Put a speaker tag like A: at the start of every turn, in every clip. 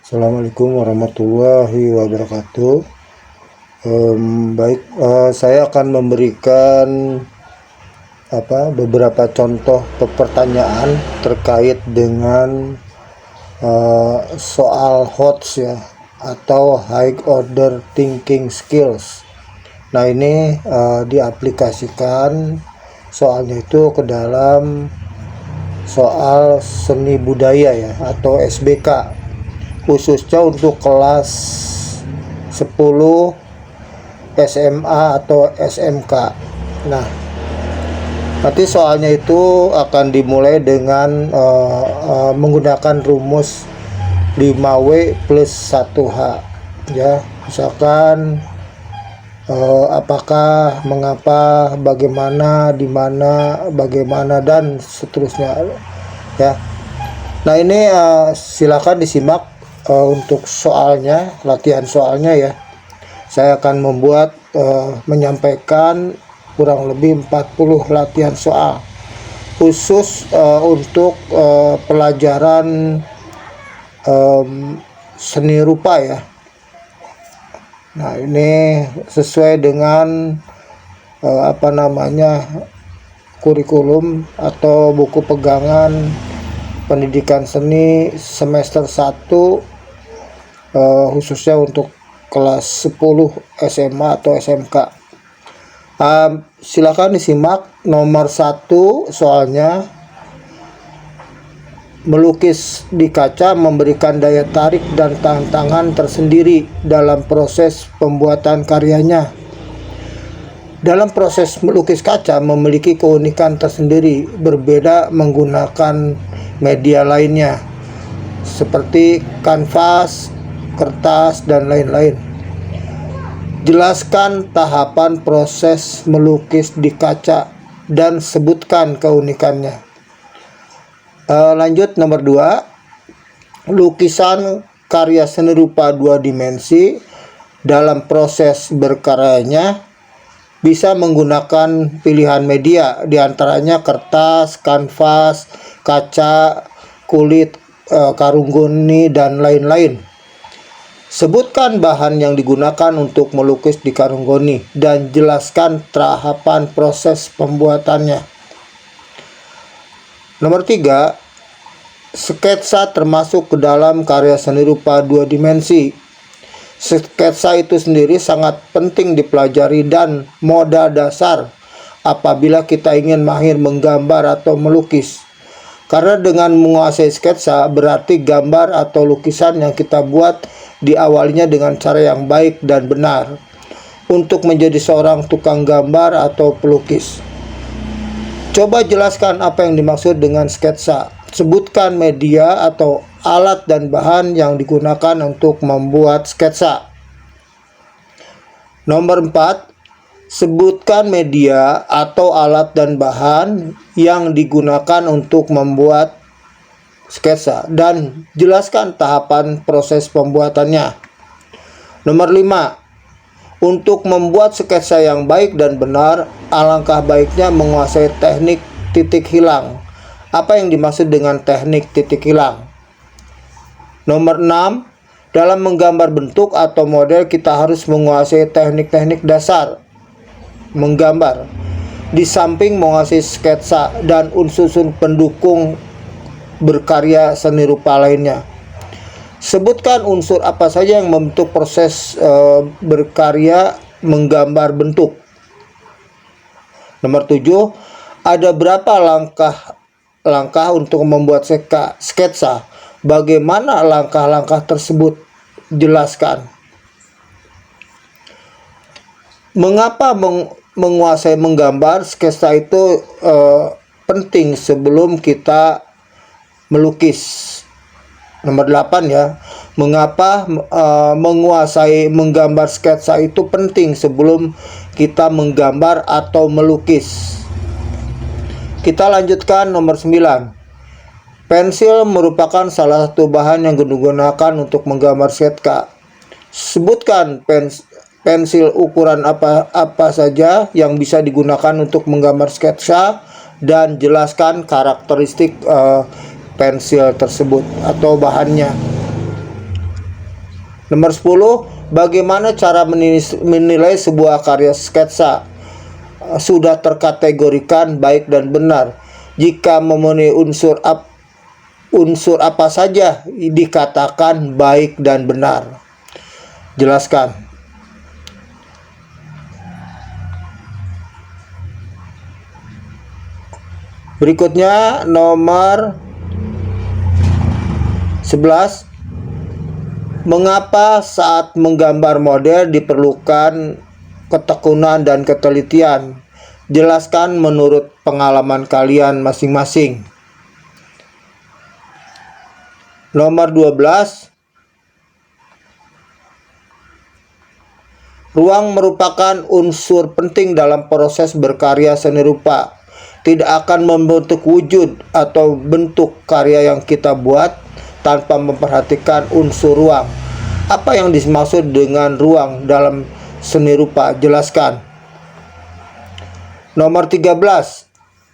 A: Assalamualaikum warahmatullahi wabarakatuh. Saya akan memberikan beberapa contoh pertanyaan terkait dengan soal HOTS ya, atau High Order Thinking Skills. Nah, ini diaplikasikan soalnya itu ke dalam soal seni budaya ya, atau SBK, khususnya untuk kelas 10 SMA atau SMK. Nah, nanti soalnya itu akan dimulai dengan menggunakan rumus 5W plus 1H ya. Misalkan apakah, mengapa, bagaimana, di mana, bagaimana, dan seterusnya ya. Nah, ini silakan disimak untuk soalnya, latihan soalnya ya. Saya akan menyampaikan kurang lebih 40 latihan soal khusus untuk pelajaran seni rupa ya. Nah, ini sesuai dengan kurikulum atau buku pegangan pendidikan seni semester 1 khususnya untuk kelas 10 SMA atau SMK. Silakan disimak. Nomor 1 soalnya, melukis di kaca memberikan daya tarik dan tantangan tersendiri dalam proses pembuatan karyanya. Dalam proses melukis kaca memiliki keunikan tersendiri, berbeda menggunakan media lainnya seperti kanvas, kertas, dan lain-lain. Jelaskan tahapan proses melukis di kaca dan sebutkan keunikannya. Lanjut, nomor 2, lukisan karya seni rupa 2 dimensi dalam proses berkaryanya bisa menggunakan pilihan media, diantaranya kertas, kanvas, kaca, kulit, karung goni, dan lain-lain. Sebutkan bahan yang digunakan untuk melukis di karung goni dan jelaskan tahapan proses pembuatannya. Nomor 3, sketsa termasuk ke dalam karya seni rupa 2 dimensi. Sketsa itu sendiri sangat penting dipelajari dan modal dasar apabila kita ingin mahir menggambar atau melukis. Karena dengan menguasai sketsa berarti gambar atau lukisan yang kita buat diawalinya dengan cara yang baik dan benar untuk menjadi seorang tukang gambar atau pelukis. Coba jelaskan apa yang dimaksud dengan sketsa. Sebutkan media atau alat dan bahan yang digunakan untuk membuat sketsa. Nomor 4, sebutkan media atau alat dan bahan yang digunakan untuk membuat sketsa dan jelaskan tahapan proses pembuatannya. Nomor 5, untuk membuat sketsa yang baik dan benar, alangkah baiknya menguasai teknik titik hilang. Apa yang dimaksud dengan teknik titik hilang? Nomor 6, dalam menggambar bentuk atau model kita harus menguasai teknik-teknik dasar menggambar, di samping menguasai sketsa dan unsur-unsur pendukung berkarya seni rupa lainnya. Sebutkan unsur apa saja yang membentuk proses berkarya menggambar bentuk. Nomor 7, ada berapa langkah untuk membuat sketsa? Bagaimana langkah-langkah tersebut? Jelaskan. Mengapa menguasai menggambar sketsa itu penting sebelum kita melukis? Nomor 8 ya, mengapa menguasai menggambar sketsa itu penting sebelum kita menggambar atau melukis? Kita lanjutkan nomor 9. Pensil merupakan salah satu bahan yang digunakan untuk menggambar sketsa. Sebutkan pensil ukuran apa saja yang bisa digunakan untuk menggambar sketsa dan jelaskan karakteristik pensil tersebut atau bahannya. Nomor 10, bagaimana cara menilai sebuah karya sketsa? Sudah terkategorikan baik dan benar. Jika memenuhi unsur apa saja dikatakan baik dan benar. Jelaskan. Berikutnya nomor 11. Mengapa saat menggambar model diperlukan ketekunan dan ketelitian? Jelaskan menurut pengalaman kalian masing-masing. Nomor 12. Ruang merupakan unsur penting dalam proses berkarya seni rupa. Tidak akan membentuk wujud atau bentuk karya yang kita buat tanpa memperhatikan unsur ruang. Apa yang dimaksud dengan ruang dalam seni rupa? Jelaskan. Nomor 13.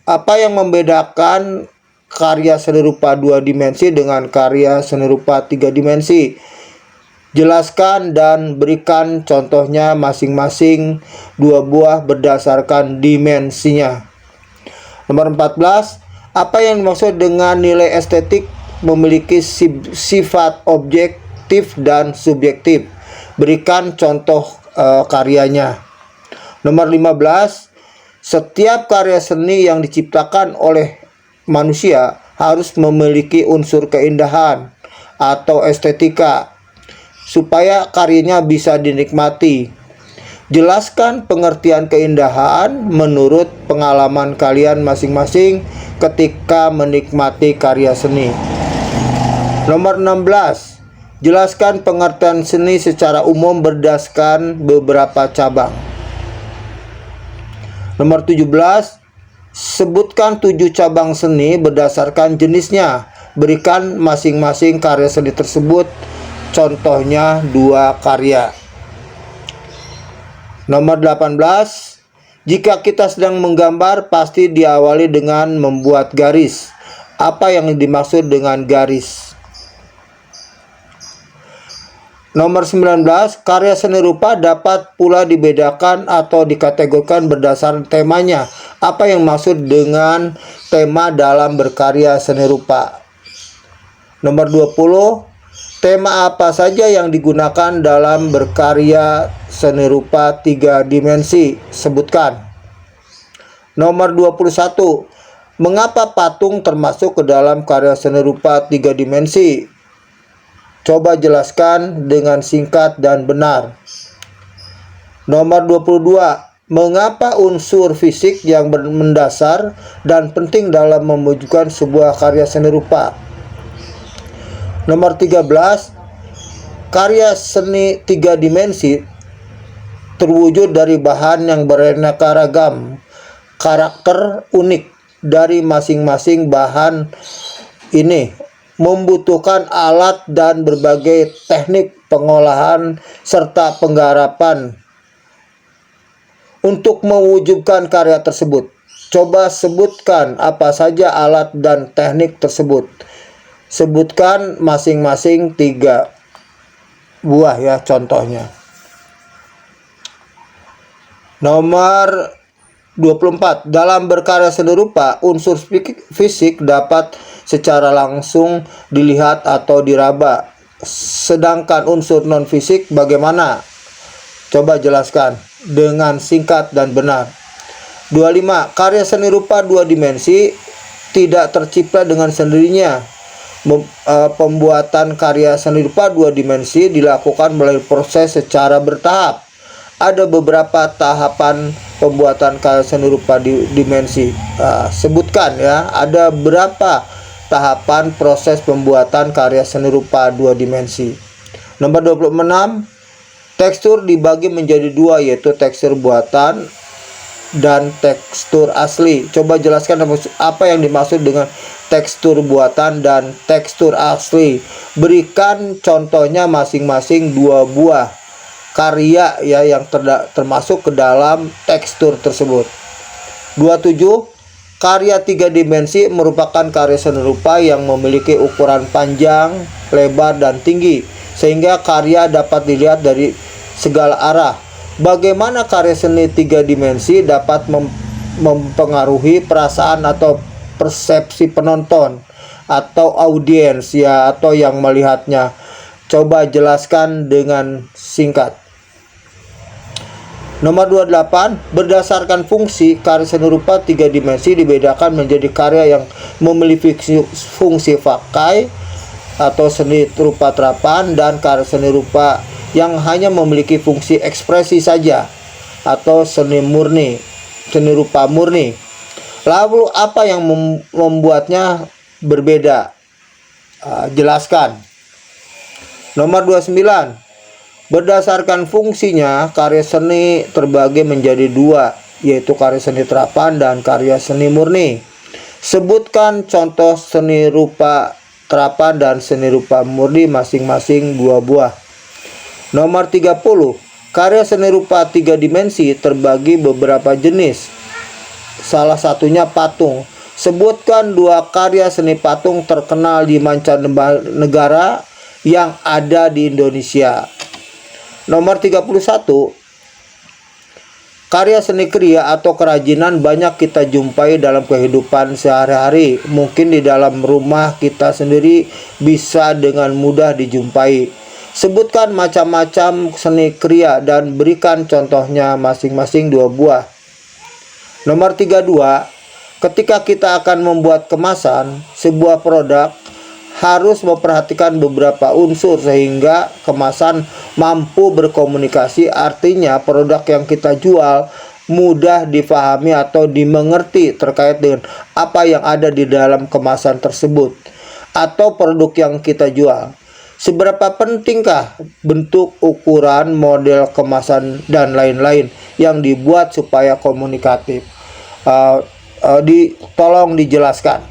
A: Apa yang membedakan karya seni rupa 2 dimensi dengan karya seni rupa 3 dimensi? Jelaskan dan berikan contohnya masing-masing 2 buah berdasarkan dimensinya. Nomor 14. Apa yang dimaksud dengan nilai estetik memiliki sifat objektif dan subjektif? Berikan contoh karyanya. Nomor 15. Setiap karya seni yang diciptakan oleh manusia harus memiliki unsur keindahan atau estetika supaya karyanya bisa dinikmati. Jelaskan pengertian keindahan menurut pengalaman kalian masing-masing ketika menikmati karya seni. Nomor 16. Jelaskan pengertian seni secara umum berdasarkan beberapa cabang. Nomor 17. Sebutkan 7 cabang seni berdasarkan jenisnya. Berikan masing-masing karya seni tersebut contohnya 2 karya. Nomor 18. Jika kita sedang menggambar, pasti diawali dengan membuat garis. Apa yang dimaksud dengan garis? Nomor 19. Karya seni rupa dapat pula dibedakan atau dikategorikan berdasarkan temanya. Apa yang maksud dengan tema dalam berkarya seni rupa? Nomor 20. Tema apa saja yang digunakan dalam berkarya seni rupa 3 dimensi? Sebutkan. Nomor 21. Mengapa patung termasuk ke dalam karya seni rupa 3 dimensi? Coba jelaskan dengan singkat dan benar. Nomor 22. Mengapa unsur fisik yang mendasar dan penting dalam mewujudkan sebuah karya seni rupa? Nomor 13. Karya seni 3 dimensi terwujud dari bahan yang beraneka ragam. Karakter unik dari masing-masing bahan ini membutuhkan alat dan berbagai teknik pengolahan serta penggarapan untuk mewujudkan karya tersebut. Coba sebutkan apa saja alat dan teknik tersebut. Sebutkan masing-masing 3 buah ya contohnya. Nomor 24. Dalam berkarya seni rupa, unsur fisik dapat secara langsung dilihat atau diraba. Sedangkan unsur non-fisik bagaimana? Coba jelaskan dengan singkat dan benar. 25. Karya seni rupa 2 dimensi tidak tercipta dengan sendirinya. Pembuatan karya seni rupa 2 dimensi dilakukan melalui proses secara bertahap. Ada beberapa tahapan pembuatan karya seni rupa dimensi. Sebutkan ya, ada berapa tahapan proses pembuatan karya seni rupa 2 dimensi. Nomor 26. Tekstur dibagi menjadi 2, yaitu tekstur buatan dan tekstur asli. Coba jelaskan apa yang dimaksud dengan tekstur buatan dan tekstur asli. Berikan contohnya masing-masing 2 buah karya ya yang termasuk ke dalam tekstur tersebut. 27. Karya tiga dimensi merupakan karya seni rupa yang memiliki ukuran panjang, lebar, dan tinggi, sehingga karya dapat dilihat dari segala arah. Bagaimana karya seni tiga dimensi dapat mempengaruhi perasaan atau persepsi penonton atau audiens ya, atau yang melihatnya? Coba jelaskan dengan singkat. Nomor 28, berdasarkan fungsi, karya seni rupa tiga dimensi dibedakan menjadi karya yang memiliki fungsi pakai atau seni rupa terapan, dan karya seni rupa yang hanya memiliki fungsi ekspresi saja atau seni rupa murni. Lalu apa yang membuatnya berbeda? Jelaskan. Nomor 29, berdasarkan fungsinya, karya seni terbagi menjadi dua, yaitu karya seni terapan dan karya seni murni. Sebutkan contoh seni rupa terapan dan seni rupa murni masing-masing 2 buah. Nomor 30, karya seni rupa tiga dimensi terbagi beberapa jenis. Salah satunya patung. Sebutkan 2 karya seni patung terkenal di mancanegara yang ada di Indonesia. Nomor 31, karya seni kriya atau kerajinan banyak kita jumpai dalam kehidupan sehari-hari. Mungkin di dalam rumah kita sendiri bisa dengan mudah dijumpai. Sebutkan macam-macam seni kriya dan berikan contohnya masing-masing 2 buah. Nomor 32, ketika kita akan membuat kemasan sebuah produk, harus memperhatikan beberapa unsur sehingga kemasan mampu berkomunikasi. Artinya produk yang kita jual mudah difahami atau dimengerti terkait dengan apa yang ada di dalam kemasan tersebut atau produk yang kita jual. Seberapa pentingkah bentuk, ukuran, model kemasan, dan lain-lain yang dibuat supaya komunikatif? Tolong dijelaskan.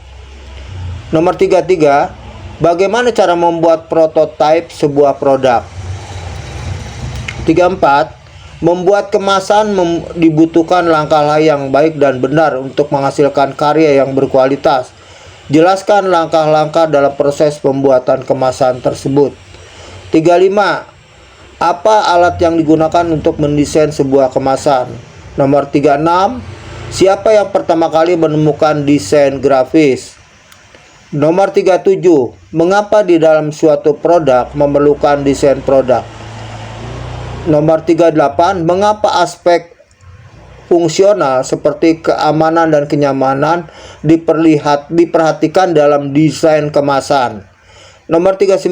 A: Nomor 33, bagaimana cara membuat prototipe sebuah produk? 34, membuat kemasan dibutuhkan langkah-langkah yang baik dan benar untuk menghasilkan karya yang berkualitas. Jelaskan langkah-langkah dalam proses pembuatan kemasan tersebut. 35, apa alat yang digunakan untuk mendesain sebuah kemasan? Nomor 36, siapa yang pertama kali menemukan desain grafis? Nomor 37, mengapa di dalam suatu produk memerlukan desain produk? Nomor 38, mengapa aspek fungsional seperti keamanan dan kenyamanan diperhatikan dalam desain kemasan? Nomor 39,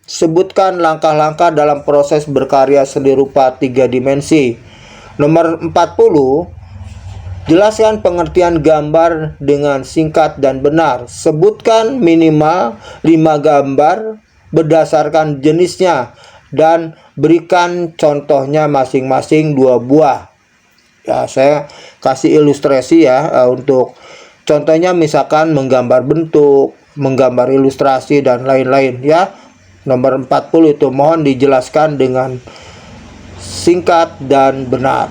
A: sebutkan langkah-langkah dalam proses berkarya seni rupa tiga dimensi. Nomor 40, jelaskan pengertian gambar dengan singkat dan benar. Sebutkan minimal 5 gambar berdasarkan jenisnya dan berikan contohnya masing-masing 2 buah. Ya, saya kasih ilustrasi ya untuk contohnya, misalkan menggambar bentuk, menggambar ilustrasi, dan lain-lain ya. Nomor 40 itu mohon dijelaskan dengan singkat dan benar.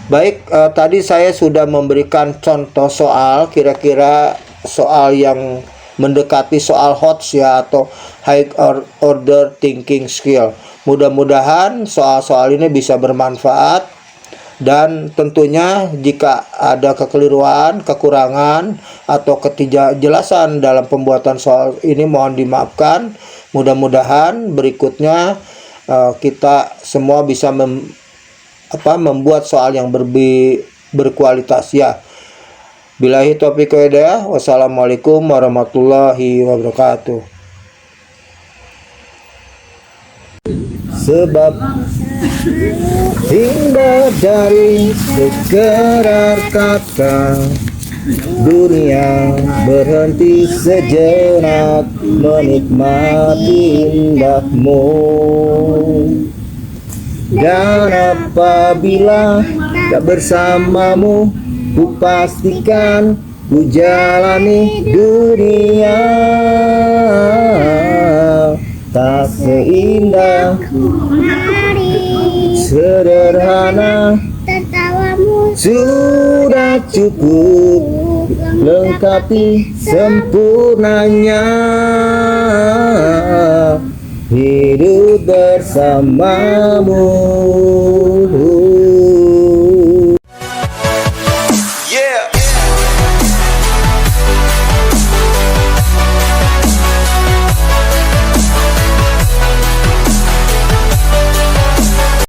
A: Baik, tadi saya sudah memberikan contoh soal, kira-kira soal yang mendekati soal HOTS ya, atau high order thinking skill. Mudah-mudahan soal-soal ini bisa bermanfaat, dan tentunya jika ada kekeliruan, kekurangan, atau ketidakjelasan dalam pembuatan soal ini mohon dimaafkan. Mudah-mudahan berikutnya kita semua bisa membuat soal yang berkualitas ya. Billahi taufiq wal hidayah. Wassalamualaikum warahmatullahi wabarakatuh. Sebab hingga dari sekedar kata, dunia berhenti sejenak menikmati indahmu. Dan apabila tak bersamamu, ku pastikan ku jalani dunia tak seindah sederhana. Tertawamu sudah cukup
B: lengkapi sempurnanya hidup bersamamu.